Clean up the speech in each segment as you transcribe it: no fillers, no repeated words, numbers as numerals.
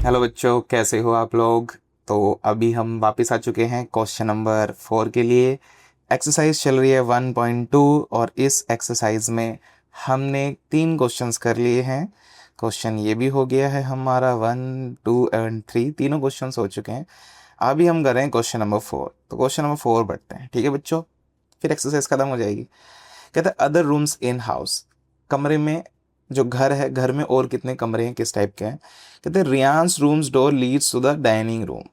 Hello बच्चों, कैसे हो आप लोग। तो अभी हम वापस आ चुके हैं क्वेश्चन नंबर 4 के लिए। एक्सरसाइज चल रही है 1.2 और इस एक्सरसाइज में हमने 3 क्वेश्चंस कर लिए हैं। क्वेश्चन ये भी हो गया है हमारा 1, 2 एंड 3, तीनों क्वेश्चंस हो चुके हैं। अभी हम कर रहे हैं क्वेश्चन नंबर 4। तो क्वेश्चन नंबर 4 बढ़ते हैं, ठीक है बच्चों, फिर एक्सरसाइज खत्म हो जाएगी। कहता है अदर रूम्स इन हाउस, कमरे में, जो घर है घर में और कितने कमरे हैं, किस टाइप के हैं। कहते हैं Ryan's rooms door leads to the dining room.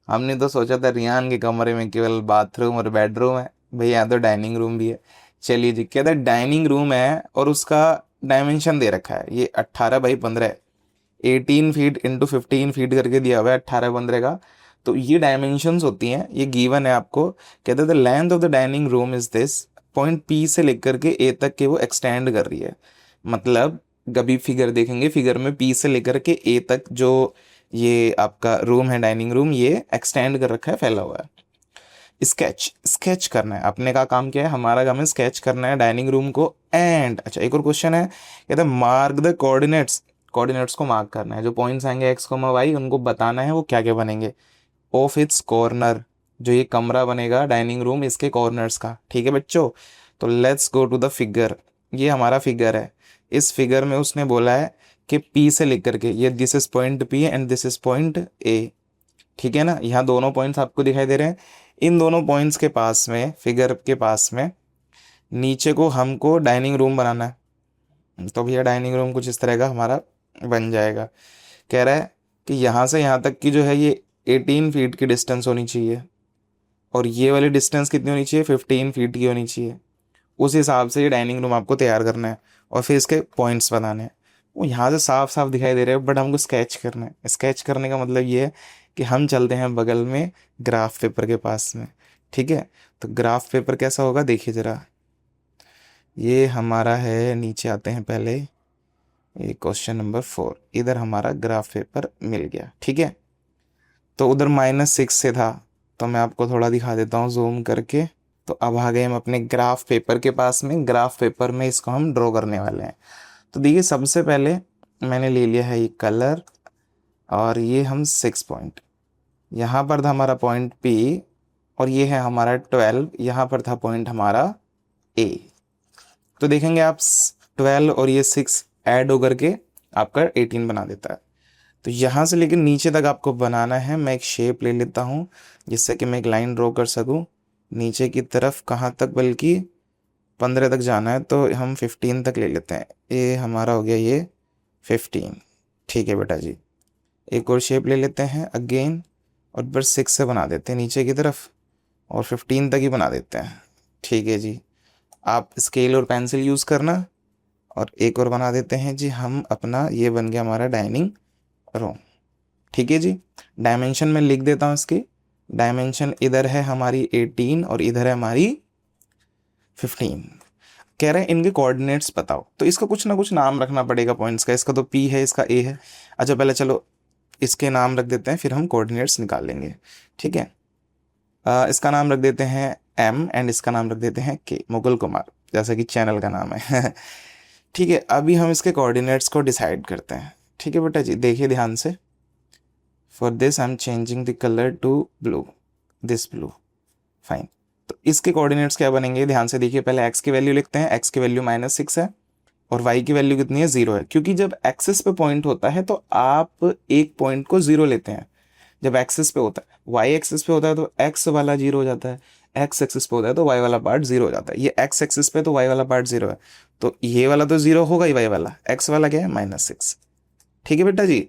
हमने तो सोचा था रियान के कमरे में केवल बाथरूम और बेडरूम है, भाई यहाँ तो डाइनिंग रूम भी है। चलिए जी, कहते हैं डाइनिंग रूम है और उसका डायमेंशन दे रखा है, ये 18 बाई 15 है। 18 फीट इंटू 15 फीट करके दिया हुआ है 18 15 का। तो ये डायमेंशंस होती हैं, ये गिवन है आपको। कहते हैं the length of the dining room is this, point P से लेकर के ए तक के वो एक्सटेंड कर रही है। मतलब कभी फिगर देखेंगे, फिगर में पी से लेकर के ए तक जो ये आपका रूम है डाइनिंग रूम, ये एक्सटेंड कर रखा है, फैला हुआ है। स्केच स्केच करना है, अपने का काम क्या है, हमारा काम है स्केच करना है डाइनिंग रूम को। एंड अच्छा, एक और क्वेश्चन है, कहता है मार्क द कोऑर्डिनेट्स, कोऑर्डिनेट्स को मार्क करना है, जो पॉइंट्स आएंगे एक्स कोमा वाई उनको बताना है वो क्या क्या बनेंगे। ऑफ इट्स कॉर्नर, जो ये कमरा बनेगा डाइनिंग रूम, इसके कॉर्नर्स का, ठीक है बच्चों। तो let's go to the figure, ये हमारा फिगर है। इस फिगर में उसने बोला है कि पी से लेकर के ये this is point P and this is point A, ठीक है ना। यहाँ दोनों पॉइंट्स आपको दिखाई दे रहे हैं। इन दोनों पॉइंट्स के पास में, फिगर के पास में, नीचे को हमको डाइनिंग रूम बनाना है। तो भैया डाइनिंग रूम कुछ इस तरह का हमारा बन जाएगा। कह रहा है कि यहाँ से यहाँ तक की जो है ये 18 फीट की डिस्टेंस होनी चाहिए, और ये वाली डिस्टेंस कितनी होनी चाहिए, 15 फीट की होनी चाहिए। उस हिसाब से ये डाइनिंग रूम आपको तैयार करना है और फिर इसके पॉइंट्स बनाने हैं। वो यहाँ से साफ साफ दिखाई दे रहे हैं, बट हमको स्केच करना है। स्केच करने का मतलब ये है कि हम चलते हैं बगल में ग्राफ पेपर के पास में, ठीक है। तो ग्राफ पेपर कैसा होगा देखिए जरा, ये हमारा है, नीचे आते हैं पहले, ये क्वेश्चन नंबर 4, इधर हमारा ग्राफ पेपर मिल गया, ठीक है। तो उधर -6 से था, तो मैं आपको थोड़ा दिखा देता हूँ जूम करके। तो अब आ गए हम अपने ग्राफ पेपर के पास में, ग्राफ पेपर में इसको हम ड्रॉ करने वाले हैं। तो देखिए सबसे पहले मैंने ले लिया है ये कलर, और ये हम 6 पॉइंट, यहाँ पर था हमारा पॉइंट पी, और ये है हमारा 12, यहाँ पर था पॉइंट हमारा ए। तो देखेंगे आप 12 और ये 6 ऐड होकर के आपका 18 बना देता है। तो यहाँ से लेकर नीचे तक आपको बनाना है। मैं एक शेप ले लेता हूँ जिससे कि मैं एक लाइन ड्रॉ कर सकूँ नीचे की तरफ। कहाँ तक, बल्कि 15 तक जाना है, तो हम 15 तक ले लेते हैं। ये हमारा हो गया ये 15, ठीक है बेटा जी। एक और शेप ले लेते हैं अगेन, और बस 6 से बना देते हैं नीचे की तरफ, और 15 तक ही बना देते हैं, ठीक है जी। आप स्केल और पेंसिल यूज़ करना। और एक और बना देते हैं जी हम अपना, ये बन गया हमारा डाइनिंग रूम, ठीक है जी। डायमेंशन में लिख देता हूँ इसकी। डायमेंशन इधर है हमारी 18 और इधर है हमारी 15। कह रहे हैं इनके कोऑर्डिनेट्स बताओ, तो इसका कुछ ना कुछ नाम रखना पड़ेगा पॉइंट्स का। इसका तो पी है, इसका ए है। अच्छा पहले चलो इसके नाम रख देते हैं, फिर हम कोऑर्डिनेट्स निकाल लेंगे, ठीक है। इसका नाम रख देते हैं एम, एंड इसका नाम रख देते हैं के, मुगल कुमार, जैसा कि चैनल का नाम है। ठीक है, अभी हम इसके कोऑर्डिनेट्स को डिसाइड करते हैं, ठीक है बेटा जी। देखिए ध्यान से, for this I am changing the colour to blue, this blue, fine. तो इसके कोऑर्डिनेट्स क्या बनेंगे, ध्यान से देखिए। पहले एक्स की वैल्यू लिखते हैं, एक्स की वैल्यू -6 है, और वाई की वैल्यू कितनी है, 0 है। क्योंकि जब एक्सिस पे पॉइंट होता है तो आप एक पॉइंट को 0 लेते हैं। जब एक्सिस पे होता है, वाई एक्सिस पे होता है तो एक्स वाला 0 हो जाता है, एक्स एक्सिस पे होता है तो वाई वाला पार्ट 0 हो जाता है। ये एक्स एक्सिस पे तो वाई वाला पार्ट 0 है, तो ये वाला तो 0 होगा ही, वाई वाला, एक्स वाला क्या है, -6, ठीक है बेटा जी।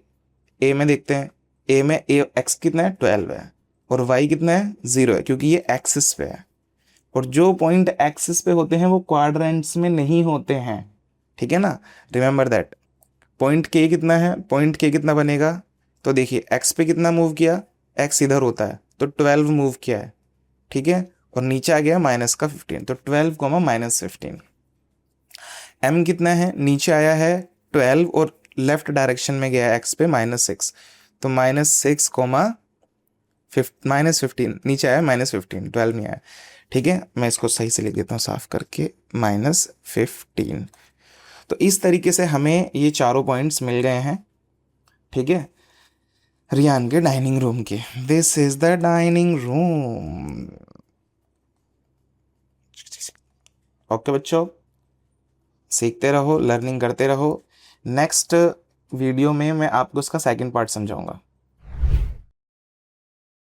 ए में देखते हैं, ए में ए एक्स कितना है, 12 है, और वाई कितना है, 0 है, क्योंकि ये एक्सिस पे है। और जो पॉइंट एक्सिस पे होते हैं वो क्वाड्रेंट्स में नहीं होते हैं, ठीक है ना, रिमेंबर दैट। पॉइंट के कितना है, पॉइंट के कितना बनेगा, तो देखिए एक्स पे कितना मूव किया, एक्स इधर होता है तो 12 मूव किया है, ठीक है। और नीचे आ गया -15, तो 12 -15। एम कितना है, नीचे आया है 12 और लेफ्ट डायरेक्शन में गया है एक्स पे -6, तो -6 -15, नीचे आया -15, 12 नहीं आया, ठीक है। मैं इसको सही से लिख देता हूँ साफ करके, -15। तो इस तरीके से हमें ये चारों पॉइंट्स मिल गए हैं, ठीक है। रियान के डाइनिंग रूम की। This is the dining room. Okay बच्चों, सीखते रहो, लर्निंग करते रहो। नेक्स्ट वीडियो में मैं आपको उसका सेकंड पार्ट समझाऊंगा।